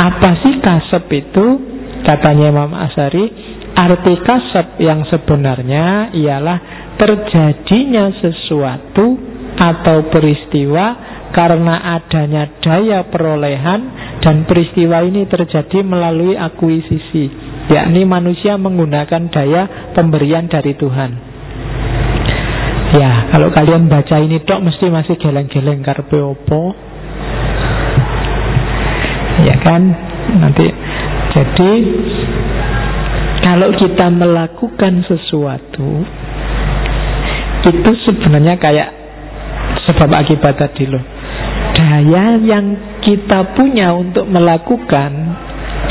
Apa sih kasab itu? Katanya Imam Asy'ari, arti kasab yang sebenarnya ialah terjadinya sesuatu atau peristiwa karena adanya daya perolehan, dan peristiwa ini terjadi melalui akuisisi, yakni manusia menggunakan daya pemberian dari Tuhan. Ya, kalau kalian baca ini tok mesti masih geleng-geleng karepe opo. Ya kan? Nanti jadi kalau kita melakukan sesuatu itu sebenarnya kayak sebab akibat tadi loh. Daya yang kita punya untuk melakukan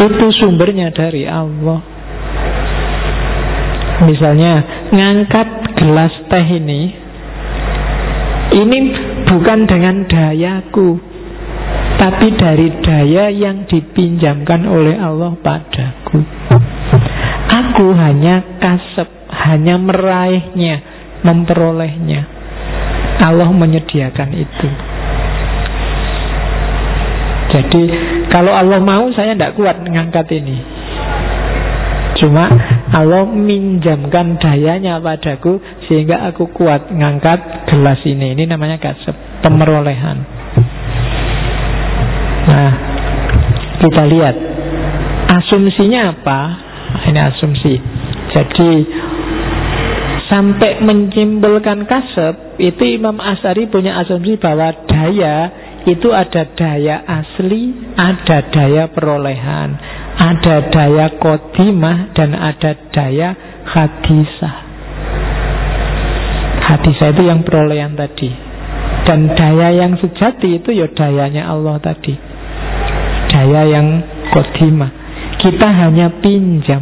itu sumbernya dari Allah. Misalnya ngangkat gelas teh ini bukan dengan dayaku, tapi dari daya yang dipinjamkan oleh Allah padaku. Aku hanya kasab, hanya meraihnya, memperolehnya. Allah menyediakan itu. Jadi kalau Allah mau, saya tidak kuat mengangkat ini. Cuma Allah minjamkan dayanya padaku sehingga aku kuat mengangkat gelas ini. Ini namanya kasab, pemerolehan. Nah, kita lihat asumsinya apa? Ini asumsi. Jadi sampai menyimpulkan kasab, itu Imam Asy'ari punya asumsi bahwa daya itu ada daya asli, ada daya perolehan, ada daya qadimah, dan ada daya hadisah. Hadisah itu yang perolehan tadi. Dan daya yang sejati itu ya dayanya Allah tadi, daya yang qadimah. Kita hanya pinjam,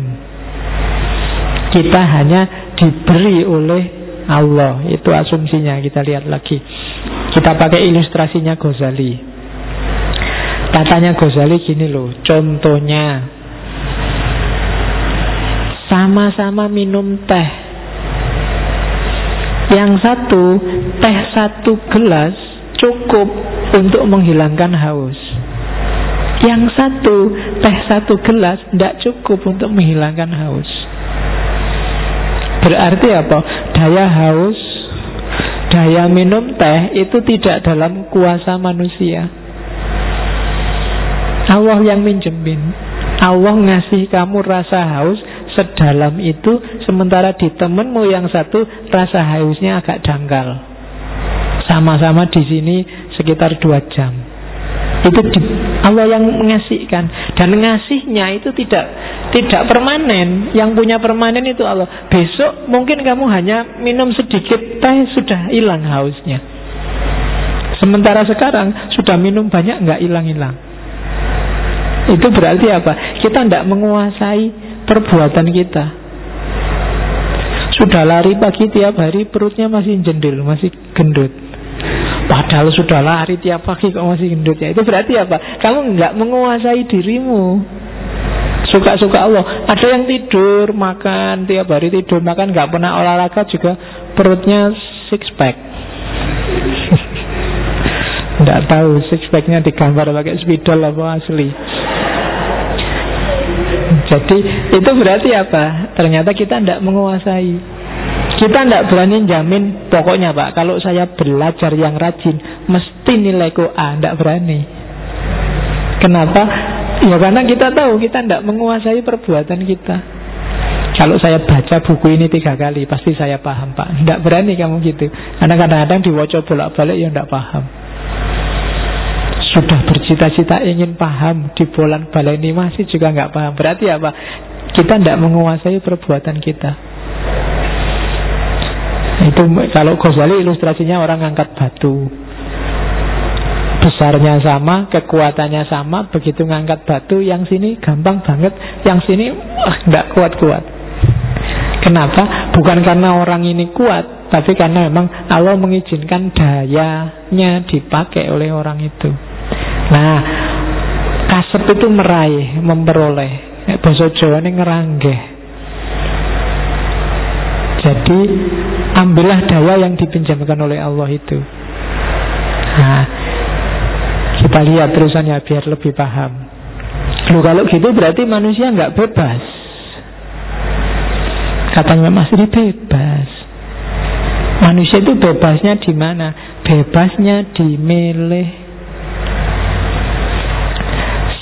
kita hanya diberi oleh Allah. Itu asumsinya. Kita lihat lagi. Kita pakai ilustrasinya Ghazali. Katanya Ghazali gini loh, contohnya sama-sama minum teh. Yang satu, teh satu gelas cukup untuk menghilangkan haus. Yang satu, teh satu gelas tidak cukup untuk menghilangkan haus. Berarti apa? Daya haus, daya minum teh itu tidak dalam kuasa manusia. Allah yang minjemin. Allah ngasih kamu rasa haus sedalam itu, sementara di temenmu yang satu rasa hausnya agak dangkal. Sama-sama di sini sekitar 2 jam. Itu Allah yang mengasihkan. Dan ngasihnya itu tidak permanen. Yang punya permanen itu Allah. Besok mungkin kamu hanya minum sedikit teh sudah hilang hausnya. Sementara sekarang sudah minum banyak nggak hilang-hilang. Itu berarti apa? Kita tidak menguasai perbuatan kita. Sudah lari pagi tiap hari, perutnya masih jendil, masih gendut. Padahal sudah lari tiap pagi kok masih gendut ya. Itu berarti apa? Kamu nggak menguasai dirimu. Suka-suka Allah. Ada yang tidur, makan, tiap hari tidur, makan, nggak pernah olahraga juga perutnya 6 pack. Nggak tahu 6 packnya digambar pakai spidol apa asli. Jadi itu berarti apa? Ternyata kita tidak menguasai. Kita tidak berani jamin, pokoknya Pak, kalau saya belajar yang rajin mesti nilaiku A. Tidak berani. Kenapa? Ya karena kita tahu kita tidak menguasai perbuatan kita. Kalau saya baca buku ini 3 kali pasti saya paham Pak. Tidak berani kamu gitu. Karena kadang-kadang diwaca bolak-balik ya tidak paham. Sudah bercita-cita ingin paham, di bolan-balik ini masih juga nggak paham. Berarti apa? Kita tidak menguasai perbuatan kita. Itu kalau Ghazali ilustrasinya orang ngangkat batu. Besarnya sama, kekuatannya sama. Begitu ngangkat batu, yang sini gampang banget, yang sini nggak kuat-kuat. Kenapa? Bukan karena orang ini kuat, tapi karena memang Allah mengizinkan dayanya dipakai oleh orang itu. Nah, kasep itu meraih, memperoleh. Bahasa Jawa ini ngeranggeh. Jadi ambillah daya yang dipinjamkan oleh Allah itu. Nah, kita lihat terusannya biar lebih paham. Loh, kalau gitu berarti manusia nggak bebas. Katanya Mas Ri, bebas. Manusia itu bebasnya di mana? Bebasnya dimilih.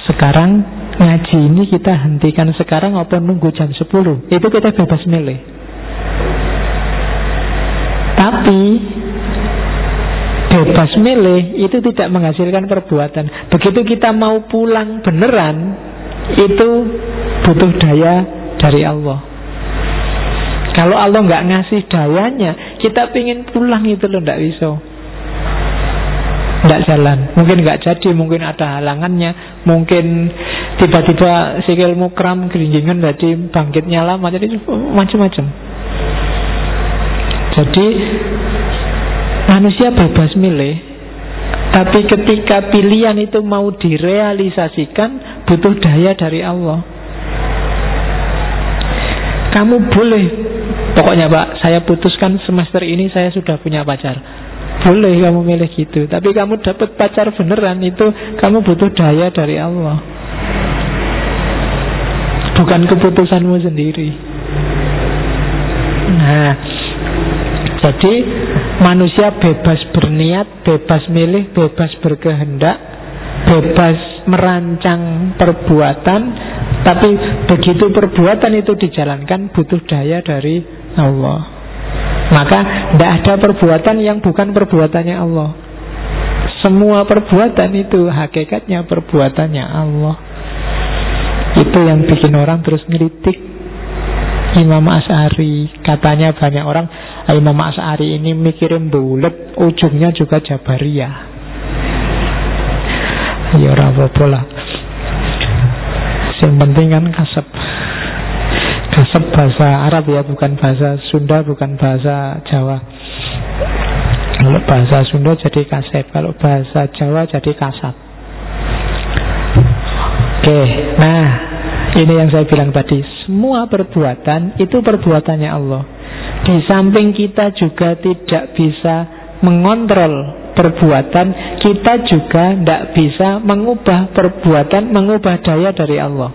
Sekarang ngaji ini kita hentikan sekarang apa nunggu jam 10? Itu kita bebas milih. Tapi bebas milih itu tidak menghasilkan perbuatan. Begitu kita mau pulang beneran, itu butuh daya dari Allah. Kalau Allah nggak ngasih dayanya, kita pingin pulang itu loh, nggak bisa, nggak jalan. Mungkin nggak jadi, mungkin ada halangannya, mungkin tiba-tiba sikilmu kram, geringgingan, jadi bangkitnya lama, jadi macam-macam. Jadi manusia bebas milih, tapi ketika pilihan itu mau direalisasikan, butuh daya dari Allah. Kamu boleh, pokoknya Pak, saya putuskan semester ini saya sudah punya pacar. Boleh kamu milih gitu, tapi kamu dapat pacar beneran, itu kamu butuh daya dari Allah, bukan keputusanmu sendiri. Nah, jadi manusia bebas berniat, bebas milih, bebas berkehendak, bebas merancang perbuatan. Tapi begitu perbuatan itu dijalankan, butuh daya dari Allah. Maka tidak ada perbuatan yang bukan perbuatannya Allah. Semua perbuatan itu hakikatnya perbuatannya Allah. Itu yang bikin orang terus ngeritik Imam Asy'ari. Katanya banyak orang, Imam Asy'ari ini mikirin bulet, ujungnya juga Jabariyah. Ya ora apa-apa lah. Yang penting kan kasep. Kasep bahasa Arab ya, bukan bahasa Sunda, bukan bahasa Jawa. Kalau bahasa Sunda jadi kasep, kalau bahasa Jawa jadi kasap. Oke, nah ini yang saya bilang tadi, semua perbuatan itu perbuatannya Allah. Di samping kita juga tidak bisa mengontrol perbuatan, kita juga tidak bisa mengubah perbuatan, mengubah daya dari Allah.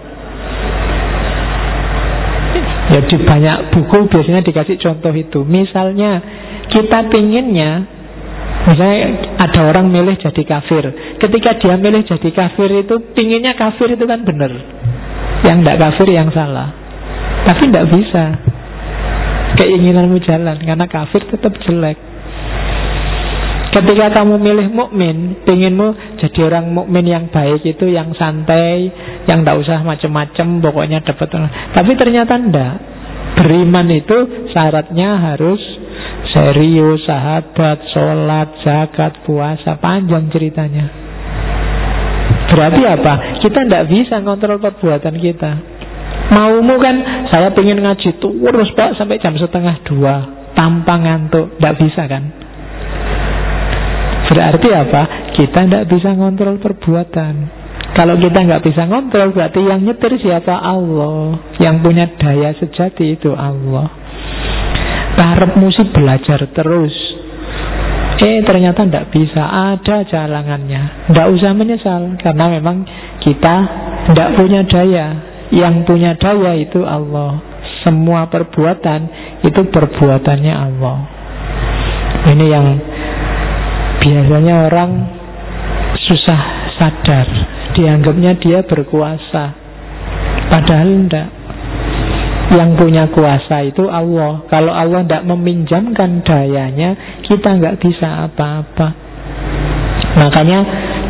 Ya, di banyak buku biasanya dikasih contoh itu. Misalnya kita pinginnya, misalnya ada orang milih jadi kafir. Ketika dia milih jadi kafir itu, pinginnya kafir itu kan benar, yang tidak kafir yang salah. Tapi tidak bisa, keinginanmu jalan, karena kafir tetap jelek. Ketika kamu milih mukmin, pengenmu jadi orang mukmin yang baik itu, yang santai, yang tidak usah macam-macam, pokoknya dapat. Tapi ternyata tidak. Beriman itu syaratnya harus serius, sahabat, sholat, zakat, puasa, panjang ceritanya. Berarti apa? Kita tidak bisa ngontrol perbuatan kita. Maumu kan, saya pengen ngaji terus Pak sampai jam 1:30 tanpa ngantuk, tidak bisa kan? Berarti apa? Kita tidak bisa ngontrol perbuatan. Kalau kita nggak bisa ngontrol, berarti yang nyetir siapa? Allah. Yang punya daya sejati itu Allah. Karepmu sih belajar terus, ternyata tidak bisa, ada jalanannya. Tidak usah menyesal, karena memang kita tidak punya daya. Yang punya daya itu Allah. Semua perbuatan itu perbuatannya Allah. Ini yang biasanya orang susah sadar, dianggapnya dia berkuasa, padahal tidak. Yang punya kuasa itu Allah. Kalau Allah tidak meminjamkan dayanya, kita nggak bisa apa-apa. Makanya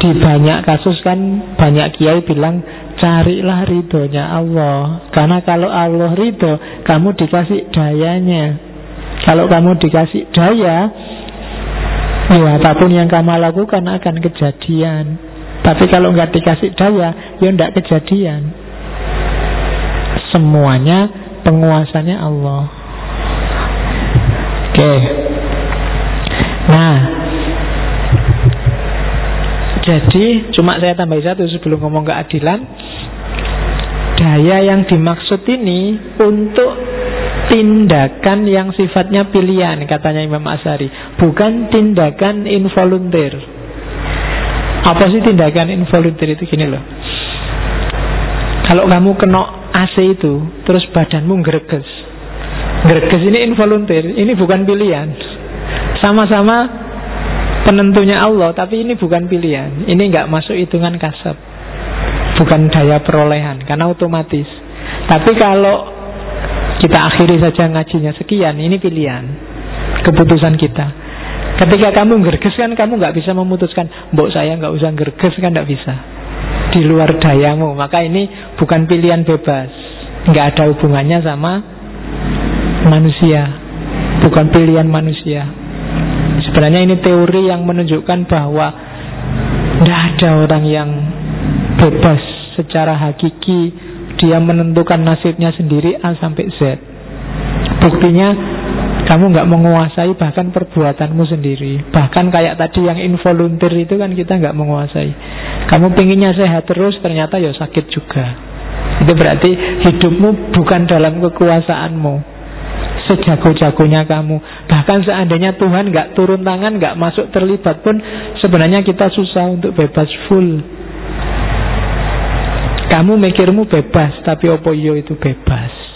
di banyak kasus kan banyak kiai bilang, carilah ridhonya Allah. Karena kalau Allah ridho, kamu dikasih dayanya. Kalau kamu dikasih daya, ya apapun yang kamu lakukan akan kejadian. Tapi kalau nggak dikasih daya, ya nggak kejadian. Semuanya penguasanya Allah. Oke. Nah, jadi cuma saya tambah satu sebelum ngomong keadilan. Daya yang dimaksud ini untuk tindakan yang sifatnya pilihan, katanya Imam Asy'ari, bukan tindakan involunteer. Apa sih tindakan involunteer itu? Gini loh, Kalau kamu kena AC itu, terus badanmu greges. Greges ini involuntir, ini bukan pilihan. Sama-sama penentunya Allah, tapi ini bukan pilihan. Ini nggak masuk hitungan kasab, bukan daya perolehan, karena otomatis. Tapi kalau kita akhiri saja ngajinya sekian, ini pilihan, keputusan kita. Ketika kamu gerges kan kamu nggak bisa memutuskan, mbok saya nggak usah gerges, kan nggak bisa, di luar dayamu. Maka ini bukan pilihan bebas, nggak ada hubungannya sama manusia, bukan pilihan manusia. Sebenarnya ini teori yang menunjukkan bahwa tidak ada orang yang bebas secara hakiki, dia menentukan nasibnya sendiri A sampai Z. Buktinya kamu nggak menguasai bahkan perbuatanmu sendiri. Bahkan kayak tadi yang involuntir itu kan kita nggak menguasai. Kamu pinginnya sehat terus, ternyata ya sakit juga. Itu berarti hidupmu bukan dalam kekuasaanmu, sejago-jagonya kamu. Bahkan seandainya Tuhan nggak turun tangan, nggak masuk terlibat pun, sebenarnya kita susah untuk bebas full. Kamu mikirmu bebas, tapi opo yo itu bebas.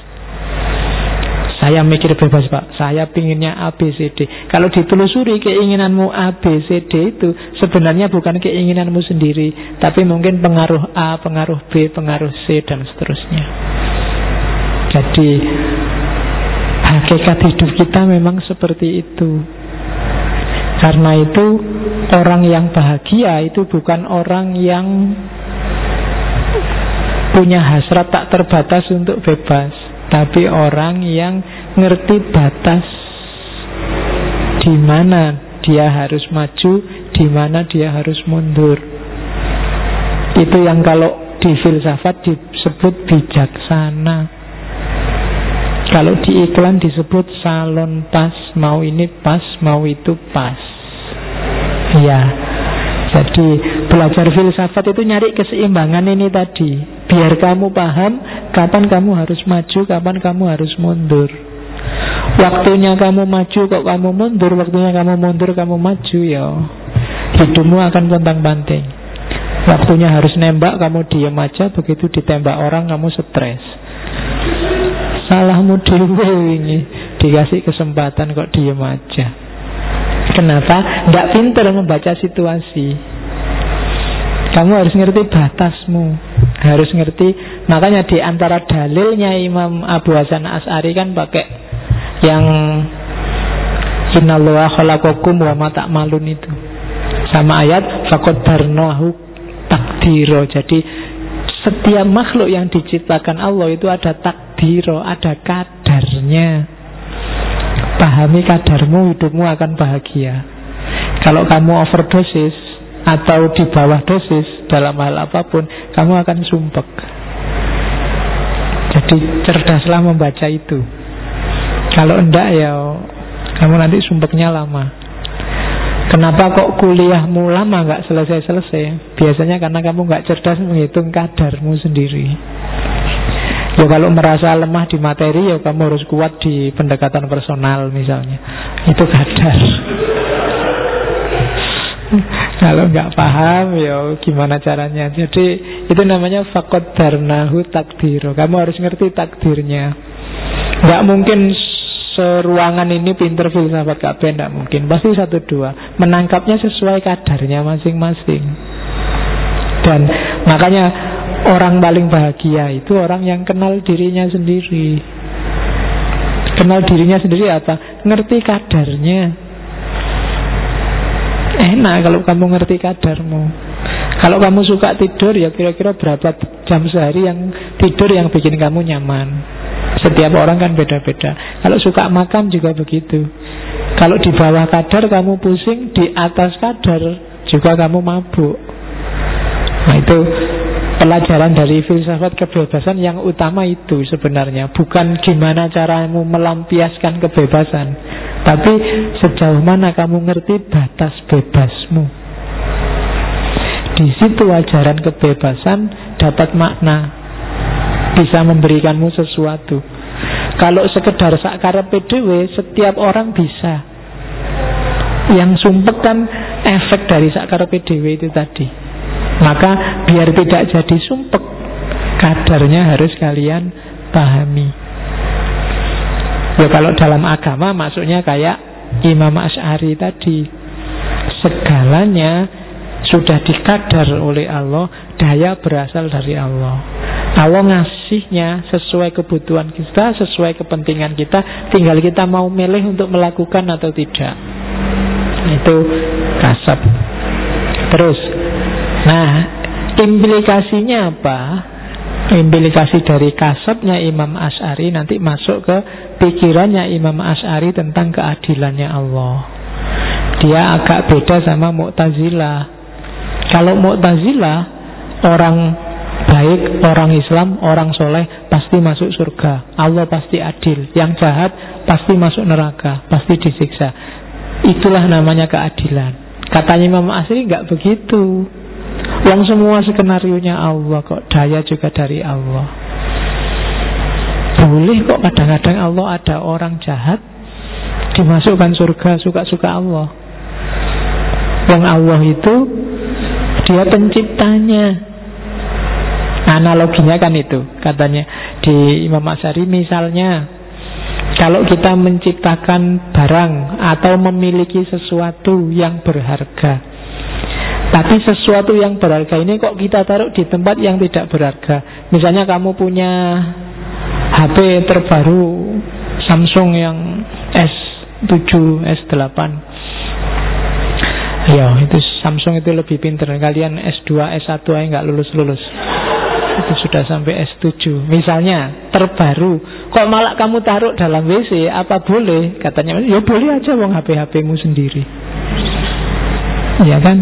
Saya mikir bebas Pak, saya pinginnya A, B, C, D. Kalau ditelusuri keinginanmu A, B, C, D itu sebenarnya bukan keinginanmu sendiri, tapi mungkin pengaruh A, pengaruh B, pengaruh C, dan seterusnya. Jadi hakikat hidup kita memang seperti itu. Karena itu orang yang bahagia itu bukan orang yang punya hasrat tak terbatas untuk bebas, tapi orang yang ngerti batas di mana dia harus maju, di mana dia harus mundur. Itu yang kalau di filsafat disebut bijaksana. Kalau di iklan disebut salon pas, mau ini pas, mau itu pas. Ya, jadi belajar filsafat itu nyari keseimbangan ini tadi. Biar kamu paham kapan kamu harus maju, kapan kamu harus mundur. Waktunya kamu maju kok kamu mundur, waktunya kamu mundur kamu maju, ya hidupmu akan pontang-panting. Waktunya harus nembak, kamu diam aja, begitu ditembak orang kamu stres. Salahmu dewe ini, dikasih kesempatan kok diam aja. Kenapa? Nggak pintar membaca situasi. Kamu harus ngerti batasmu, harus ngerti. Makanya di antara dalilnya Imam Abu Hasan Asy'ari kan pakai yang innallaha khalaqakum wa ma ta'malun itu, sama ayat faqaddarnahu taqdiro. Jadi setiap makhluk yang diciptakan Allah itu ada takdiro, ada kadarnya. Pahami kadarmu, hidupmu akan bahagia. Kalau kamu overdosis atau di bawah dosis dalam hal apapun, kamu akan sumpek. Jadi cerdaslah membaca itu. Kalau enggak ya kamu nanti sumpeknya lama. Kenapa kok kuliahmu lama gak selesai-selesai? Biasanya karena kamu gak cerdas menghitung kadarmu sendiri. Ya kalau merasa lemah di materi, ya kamu harus kuat di pendekatan personal misalnya. Itu kadar. Kalau nggak paham, ya gimana caranya? Jadi itu namanya faqaddarnahu takdiro. Kamu harus ngerti takdirnya. Nggak mungkin seruangan ini pinter filsafat kabeh, nggak mungkin. Pasti satu dua menangkapnya sesuai kadarnya masing-masing. Dan makanya orang paling bahagia itu orang yang kenal dirinya sendiri. Kenal dirinya sendiri apa? Ngerti kadarnya. Enak kalau kamu ngerti kadarmu. Kalau kamu suka tidur, ya kira-kira berapa jam sehari yang tidur yang bikin kamu nyaman. Setiap orang kan beda-beda. Kalau suka makan juga begitu. Kalau di bawah kadar kamu pusing, di atas kadar juga kamu mabuk. Nah itu pelajaran dari filsafat kebebasan yang utama itu sebenarnya. Bukan gimana caramu melampiaskan kebebasan, tapi sejauh mana kamu ngerti batas bebasmu. Di situ ajaran kebebasan dapat makna, bisa memberikanmu sesuatu. Kalau sekedar sakarepe dhewe, setiap orang bisa. Yang sumpek kan efek dari sakarepe dhewe itu tadi. Maka biar tidak jadi sumpek, Kadarnya harus kalian pahami. Ya kalau dalam agama maksudnya kayak Imam Asy'ari tadi, segalanya sudah dikadar oleh Allah, daya berasal dari Allah. Allah ngasihnya sesuai kebutuhan kita, sesuai kepentingan kita, tinggal kita mau milih untuk melakukan atau tidak. Itu kasab. Terus, nah, implikasinya apa? Implikasi dari kasabnya Imam Asy'ari nanti masuk ke pikirannya Imam Asy'ari tentang keadilannya Allah. Dia agak beda sama Mu'tazilah. Kalau Mu'tazilah, orang baik, orang Islam, orang soleh pasti masuk surga, Allah pasti adil. Yang jahat pasti masuk neraka, pasti disiksa. Itulah namanya keadilan. Katanya Imam Asy'ari enggak begitu. Yang semua skenarionya Allah kok, daya juga dari Allah. Boleh kok kadang-kadang Allah ada orang jahat dimasukkan surga, suka-suka Allah. Wong Allah itu dia penciptanya. Analoginya kan itu, katanya di Imam Asy'ari, misalnya kalau kita menciptakan barang atau memiliki sesuatu yang berharga, tapi sesuatu yang berharga ini kok kita taruh di tempat yang tidak berharga. Misalnya kamu punya HP terbaru Samsung yang S7, S8. Ya, itu Samsung itu lebih pintar. Kalian S2, S1 aja nggak lulus-lulus. Itu sudah sampai S7. Misalnya terbaru, kok malah kamu taruh dalam WC? Apa boleh? Katanya, ya boleh aja, wong HP-HPmu sendiri. Ya kan?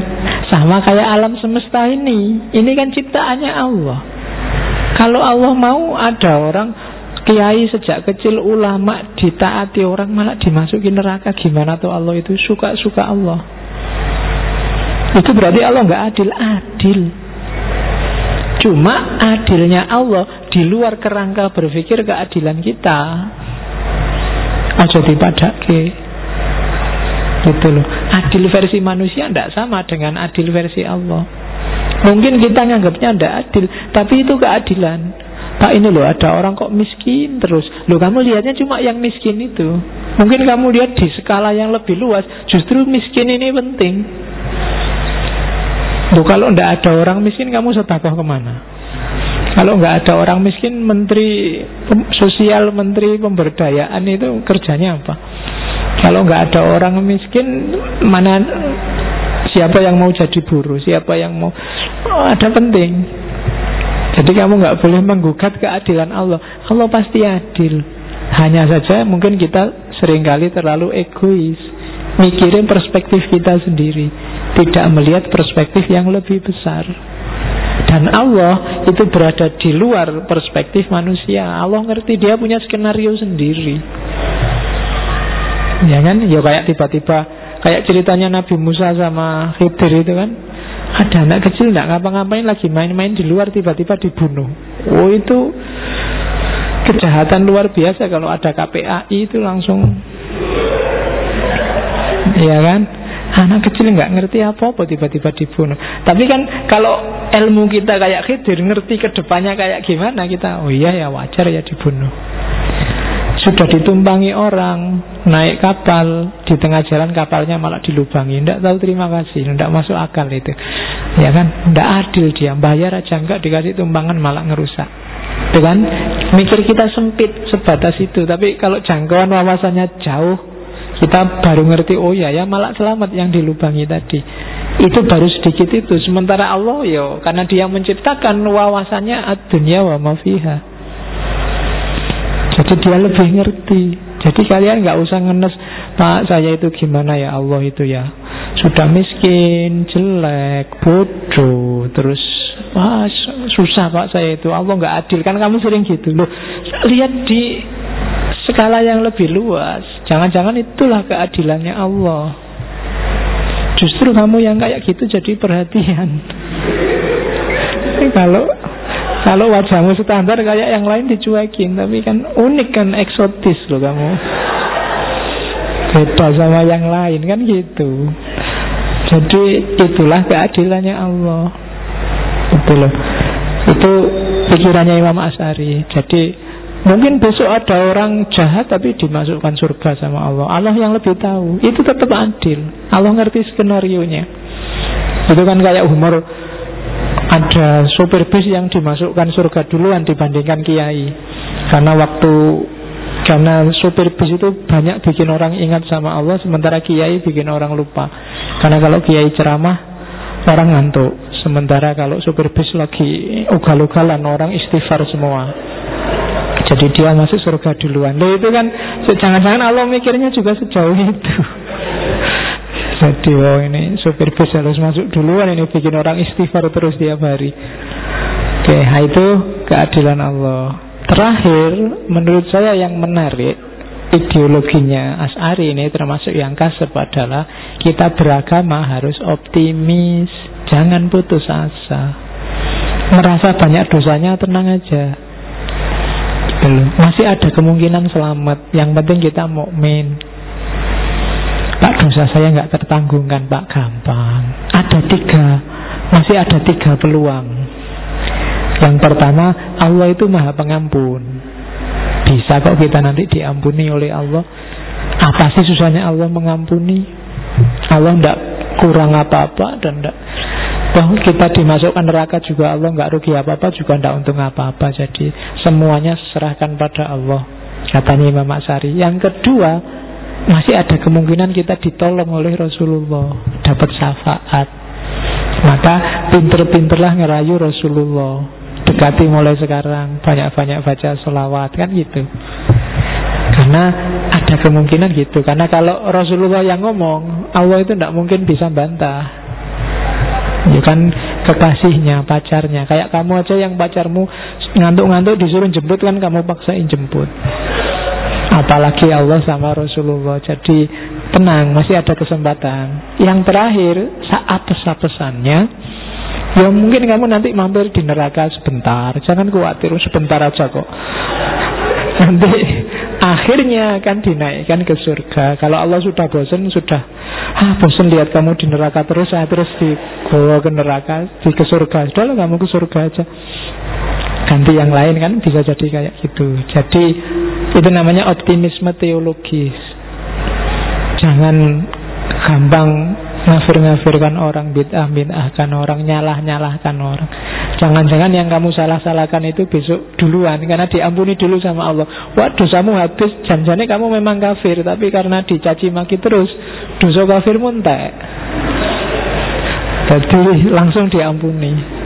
Sama kayak alam semesta ini kan ciptaannya Allah. Kalau Allah mau, ada orang kiai sejak kecil, ulama ditaati orang malah dimasukin neraka. Gimana tuh Allah itu suka-suka Allah? Itu berarti Allah nggak adil. Adil. Cuma adilnya Allah di luar kerangka berpikir keadilan kita. Aja dipadake. Gitu loh. Adil versi manusia tidak sama dengan adil versi Allah. Mungkin kita nganggapnya tidak adil, tapi itu keadilan. Pak, ini loh ada orang kok miskin terus. Loh, kamu lihatnya cuma yang miskin itu. Mungkin kamu lihat di skala yang lebih luas, justru miskin ini penting. Loh, kalau tidak ada orang miskin, kamu sedekah kemana? Kalau nggak ada orang miskin, menteri sosial, menteri pemberdayaan itu kerjanya apa? Kalau nggak ada orang miskin, mana siapa yang mau jadi buruh, siapa yang mau ada penting. Jadi kamu nggak boleh menggugat keadilan Allah. Allah pasti adil. Hanya saja mungkin kita seringkali terlalu egois, mikirin perspektif kita sendiri, tidak melihat perspektif yang lebih besar. Dan Allah itu berada di luar perspektif manusia. Allah ngerti, dia punya skenario sendiri. Ya kan? Ya kayak tiba-tiba kayak ceritanya Nabi Musa sama Khidir itu kan. Ada anak kecil gak ngapa-ngapain, lagi main-main di luar, tiba-tiba dibunuh. Oh, itu kejahatan luar biasa. Kalau ada KPAI itu langsung, ya kan? Anak kecil gak ngerti apa-apa tiba-tiba dibunuh. Tapi kan kalau ilmu kita kayak Khidir, ngerti ke depannya kayak gimana, kita, oh iya ya wajar ya dibunuh. Sudah ditumpangi orang, naik kapal, di tengah jalan kapalnya malah dilubangi. Tidak tahu terima kasih, tidak masuk akal itu. Ya kan, tidak adil dia. Bayar aja enggak, dikasih tumpangan malah ngerusak. Itu kan, mikir kita sempit sebatas itu. Tapi kalau jangkauan wawasannya jauh, kita baru ngerti, oh ya malah selamat yang dilubangi tadi. Itu baru sedikit itu. Sementara Allah karena dia menciptakan, wawasannya ad-dunya wa ma fiha. Jadi dia lebih ngerti. Jadi kalian gak usah ngenes, Pak saya itu gimana ya Allah itu ya, sudah miskin, jelek, bodoh, terus wah susah Pak saya itu, Allah gak adil. Kan kamu sering gitu loh. Lihat di skala yang lebih luas. Jangan-jangan itulah keadilannya Allah. Justru kamu yang kayak gitu jadi perhatian. Kalau wajahmu standar kayak yang lain dicuekin, tapi kan unik kan, eksotis loh kamu. Beda sama yang lain kan gitu. Jadi itulah keadilannya Allah. Itu loh. Itu pikirannya Imam Asy'ari. Jadi mungkin besok ada orang jahat tapi dimasukkan surga sama Allah. Allah yang lebih tahu. Itu tetap adil. Allah ngerti skenarionya. Itu kan kayak humor, ada sopir bis yang dimasukkan surga duluan dibandingkan kiai. Karena sopir bis itu banyak bikin orang ingat sama Allah, sementara kiai bikin orang lupa. Karena kalau kiai ceramah, orang ngantuk. Sementara kalau sopir bis lagi ugal-ugalan, orang istighfar semua. Jadi dia masuk surga duluan. Loh, itu kan jangan-jangan Allah mikirnya juga sejauh itu. Jadi ini sopir bis harus masuk duluan, ini bikin orang istighfar terus tiap hari. Oke, itu keadilan Allah. Terakhir, menurut saya yang menarik ideologinya Asy'ari ini, termasuk yang kasep, adalah kita beragama harus optimis, jangan putus asa. Merasa banyak dosanya, tenang aja. Masih ada kemungkinan selamat. Yang penting kita mukmin. Pak, dosa saya nggak tertanggungkan, Pak, gampang. Masih ada 3 peluang. Yang pertama, Allah itu Maha Pengampun. Bisa kok kita nanti diampuni oleh Allah. Apa sih susahnya Allah mengampuni? Allah tidak kurang apa-apa dan tidak. Kita dimasukkan neraka juga Allah nggak rugi apa-apa, juga tidak untung apa-apa. Jadi semuanya serahkan pada Allah, katanya Imam Asy'ari. Yang kedua, masih ada kemungkinan kita ditolong oleh Rasulullah, dapat syafaat. Maka pinter-pinterlah ngerayu Rasulullah. Dekati mulai sekarang, banyak-banyak baca sholawat, kan gitu. Karena ada kemungkinan gitu. Karena kalau Rasulullah yang ngomong, Allah itu tidak mungkin bisa bantah. Ya kan, kekasihnya, pacarnya. Kayak kamu aja yang pacarmu ngantuk-ngantuk disuruh jemput, kan kamu paksain jemput. Apalagi Allah sama Rasulullah. Jadi tenang, masih ada kesempatan. Yang terakhir, saat pesan-pesannya, ya mungkin kamu nanti mampir di neraka sebentar. Jangan khawatir, sebentar aja kok. Nanti akhirnya akan dinaikkan ke surga. Kalau Allah sudah bosan lihat kamu di neraka terus dibawa ke neraka, ke surga. Sudahlah, kamu ke surga aja, ganti yang lain, kan bisa jadi kayak gitu. Jadi itu namanya optimisme teologis. Jangan gampang ngafir-ngafirkan orang, bid'ah-bid'ahkan orang, nyalah-nyalahkan orang. Jangan-jangan yang kamu salah-salahkan itu besok duluan, karena diampuni dulu sama Allah. Wah, dosamu habis, jangan-jangan kamu memang kafir, tapi karena dicaci maki terus, dosa kafirmu entek. Jadi langsung diampuni.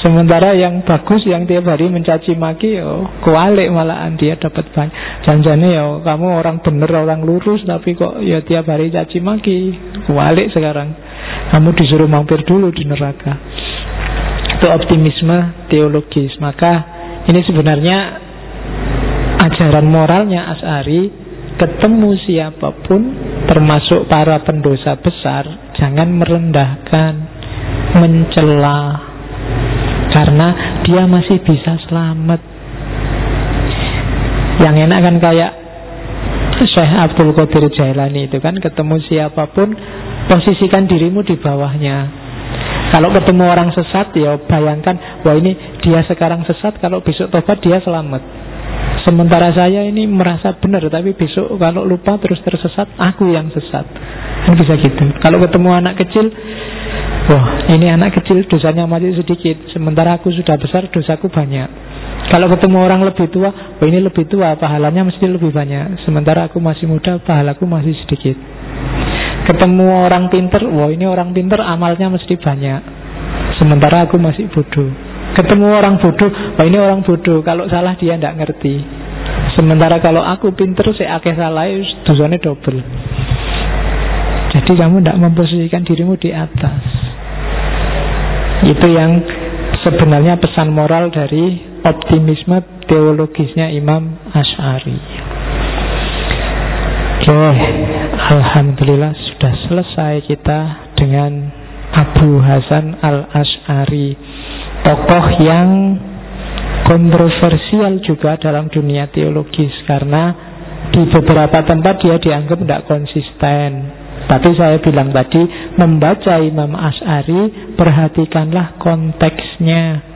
Sementara yang bagus, yang tiap hari mencaci maki, kualik malahan, dia dapat banyak. Jangan-jangan kamu orang bener, orang lurus, tapi kok ya tiap hari caci maki, kualik sekarang. Kamu disuruh mampir dulu di neraka. Itu optimisme teologis. Maka ini sebenarnya ajaran moralnya Asy'ari. Ketemu siapapun, termasuk para pendosa besar, jangan merendahkan, mencela, karena dia masih bisa selamat. Yang enak kan kayak Syekh Abdul Qadir Jailani itu kan, ketemu siapapun posisikan dirimu di bawahnya. Kalau ketemu orang sesat, ya bayangkan, wah ini dia sekarang sesat, kalau besok tobat dia selamat. Sementara saya ini merasa benar, tapi besok kalau lupa terus tersesat, aku yang sesat. Kan bisa gitu. Kalau ketemu anak kecil, wah ini anak kecil dosanya masih sedikit, sementara aku sudah besar, dosaku banyak. Kalau ketemu orang lebih tua, wah ini lebih tua, pahalanya mesti lebih banyak, sementara aku masih muda, pahalaku masih sedikit. Ketemu orang pinter, wah ini orang pinter, amalnya mesti banyak, sementara aku masih bodoh. Ketemu orang bodoh, wah ini orang bodoh, kalau salah dia tidak ngerti, sementara kalau aku pinter, saya akeh salah, dosanya double. Jadi kamu tidak memposisikan dirimu di atas. Itu yang sebenarnya pesan moral dari optimisme teologisnya Imam Asy'ari. Oke, alhamdulillah sudah selesai kita dengan Abu Hasan al-Asy'ari, tokoh yang kontroversial juga dalam dunia teologis, karena di beberapa tempat dia dianggap tidak konsisten. Tapi saya bilang tadi, membaca Imam Asy'ari, perhatikanlah konteksnya.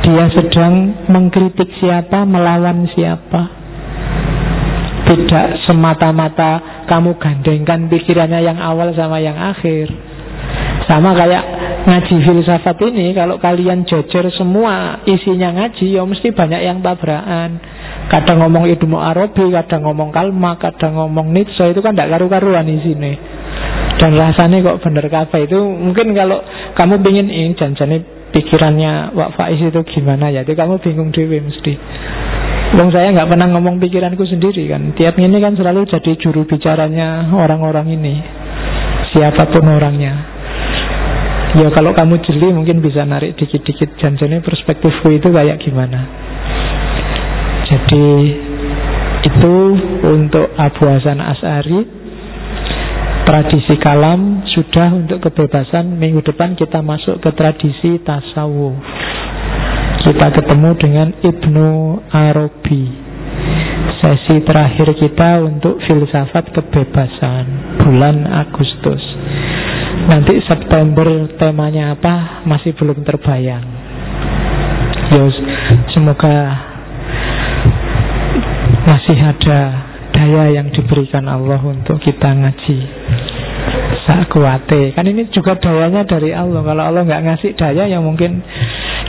Dia sedang mengkritik siapa, melawan siapa. Tidak semata-mata kamu gandengkan pikirannya yang awal sama yang akhir. Sama kayak ngaji filsafat ini, kalau kalian jejer semua isinya ngaji, ya mesti banyak yang tabrakan. Kadang ngomong Ibnu Arabi, kadang ngomong Kalma, kadang ngomong Nietzsche, itu kan tidak karu-karuan isinya. Dan rasanya kok bener kabeh. Itu mungkin kalau kamu pingin janjane pikirannya Wak Faiz itu gimana ya, itu kamu bingung dewe mesti. Wong saya nggak pernah ngomong pikiranku sendiri kan. Tiap ini kan selalu jadi juru bicaranya orang-orang ini, siapapun orangnya. Ya kalau kamu jeli mungkin bisa narik dikit-dikit janjane perspektifku itu kayak gimana. Jadi itu untuk Abu Hasan Asy'ari. Tradisi kalam sudah untuk kebebasan. Minggu depan kita masuk ke tradisi tasawuf. Kita ketemu dengan Ibnu Arabi. Sesi terakhir kita untuk filsafat kebebasan, bulan Agustus. Nanti September temanya apa masih belum terbayang. Yos, semoga masih ada daya yang diberikan Allah untuk kita ngaji sakuate. Kan ini juga dayanya dari Allah. Kalau Allah nggak ngasih daya, ya mungkin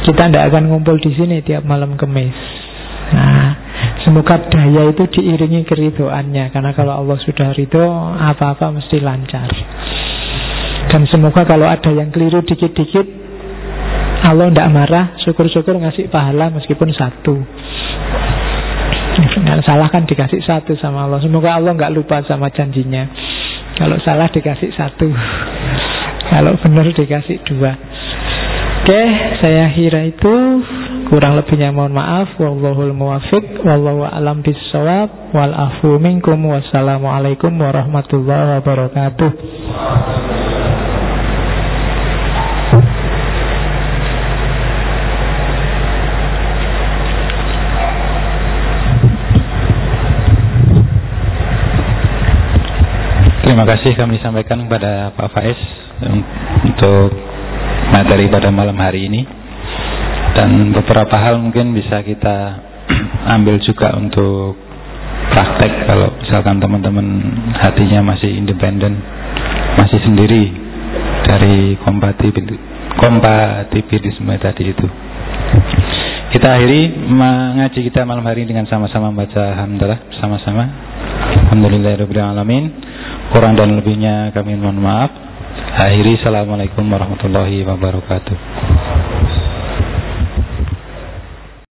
kita tidak akan ngumpul di sini tiap malam Kamis. Nah, semoga daya itu diiringi keridhoannya, karena kalau Allah sudah ridho, apa-apa mesti lancar. Dan semoga kalau ada yang keliru dikit-dikit, Allah tidak marah, syukur-syukur ngasih pahala meskipun satu. Nah, salah kan dikasih satu sama Allah. Semoga Allah nggak lupa sama janjinya. Kalau salah dikasih satu, kalau benar dikasih dua. Oke, saya kira itu. Kurang lebihnya mohon maaf. Wallahul muwaffiq, wallahu a'lam bissawab, wal afu minkum. Wassalamualaikum warahmatullahi wabarakatuh. Terima kasih kami sampaikan kepada Pak Faiz untuk materi pada malam hari ini. Dan beberapa hal mungkin bisa kita ambil juga untuk praktek. Kalau misalkan teman-teman hatinya masih independen, masih sendiri dari kompatibilisme tadi itu. Kita akhiri mengaji kita malam hari ini dengan sama-sama membaca hamdalah bersama-sama. Alhamdulillahirabbil alamin. Kurang dan lebihnya kami mohon maaf. Akhiri, assalamualaikum warahmatullahi wabarakatuh.